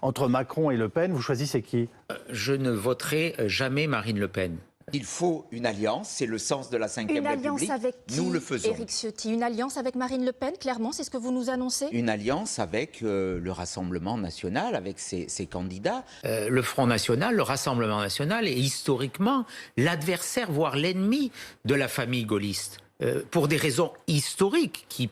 Entre Macron et Le Pen, vous choisissez qui? Je ne voterai jamais Marine Le Pen. Il faut une alliance, c'est le sens de la Ve République. Une alliance avec qui, nous le faisons. Éric Ciotti? Une alliance avec Marine Le Pen, clairement, c'est ce que vous nous annoncez? Une alliance avec le Rassemblement national, avec ses candidats. Le Front National, le Rassemblement National est historiquement l'adversaire, voire l'ennemi de la famille gaulliste. Pour des raisons historiques qui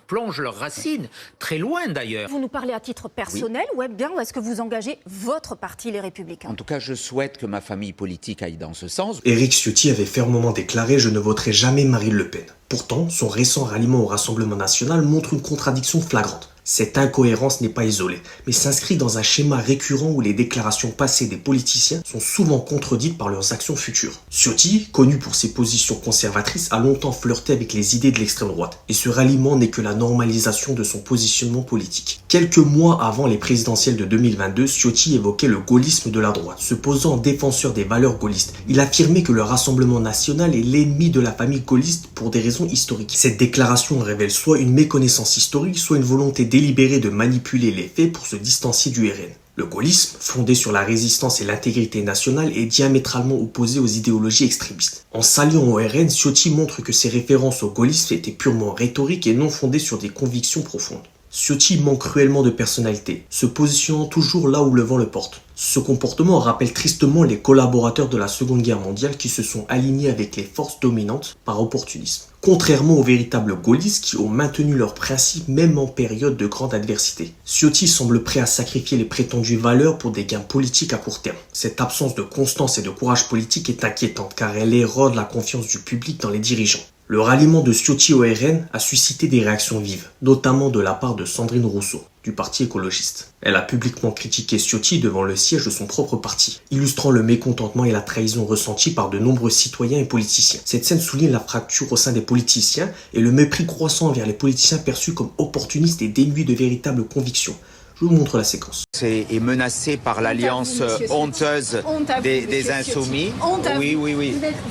plongent leurs racines très loin d'ailleurs. Vous nous parlez à titre personnel, oui. ou est-ce que vous engagez votre parti, les Républicains? En tout cas, je souhaite que ma famille politique aille dans ce sens. Éric Ciotti avait fermement déclaré « Je ne voterai jamais Marine Le Pen ». Pourtant, son récent ralliement au Rassemblement national montre une contradiction flagrante. Cette incohérence n'est pas isolée, mais s'inscrit dans un schéma récurrent où les déclarations passées des politiciens sont souvent contredites par leurs actions futures. Ciotti, connu pour ses positions conservatrices, a longtemps flirté avec les idées de l'extrême droite, et ce ralliement n'est que la normalisation de son positionnement politique. Quelques mois avant les présidentielles de 2022, Ciotti évoquait le gaullisme de la droite, se posant en défenseur des valeurs gaullistes. Il affirmait que le Rassemblement national est l'ennemi de la famille gaulliste pour des raisons historiques. Cette déclaration révèle soit une méconnaissance historique, soit une volonté délibérée de manipuler les faits pour se distancier du RN. Le gaullisme, fondé sur la résistance et l'intégrité nationale, est diamétralement opposé aux idéologies extrémistes. En s'alliant au RN, Ciotti montre que ses références au gaullisme étaient purement rhétoriques et non fondées sur des convictions profondes. Ciotti manque cruellement de personnalité, se positionnant toujours là où le vent le porte. Ce comportement rappelle tristement les collaborateurs de la Seconde Guerre mondiale qui se sont alignés avec les forces dominantes par opportunisme. Contrairement aux véritables gaullistes qui ont maintenu leurs principes même en période de grande adversité. Ciotti semble prêt à sacrifier les prétendues valeurs pour des gains politiques à court terme. Cette absence de constance et de courage politique est inquiétante car elle érode la confiance du public dans les dirigeants. Le ralliement de Ciotti au RN a suscité des réactions vives, notamment de la part de Sandrine Rousseau, du Parti écologiste. Elle a publiquement critiqué Ciotti devant le siège de son propre parti, illustrant le mécontentement et la trahison ressentis par de nombreux citoyens et politiciens. Cette scène souligne la fracture au sein des politiciens et le mépris croissant envers les politiciens perçus comme opportunistes et dénués de véritables convictions. Je vous montre la séquence. Est menacé par l'alliance honteuse des Insoumis. Oui.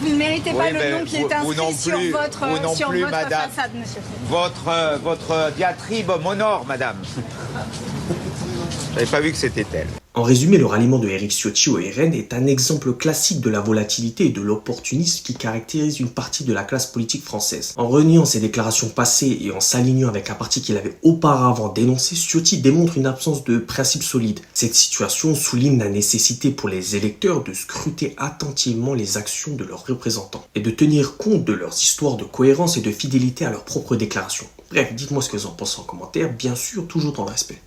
Vous ne méritez pas le nom qui est inscrit sur votre façade, monsieur. Votre diatribe m'honore, madame. J'avais pas vu que c'était elle. En résumé, le ralliement de Éric Ciotti au RN est un exemple classique de la volatilité et de l'opportunisme qui caractérise une partie de la classe politique française. En reniant ses déclarations passées et en s'alignant avec un parti qu'il avait auparavant dénoncé, Ciotti démontre une absence de principes solides. Cette situation souligne la nécessité pour les électeurs de scruter attentivement les actions de leurs représentants et de tenir compte de leurs histoires de cohérence et de fidélité à leurs propres déclarations. Bref, dites-moi ce que vous en pensez en commentaire, bien sûr, toujours dans le respect.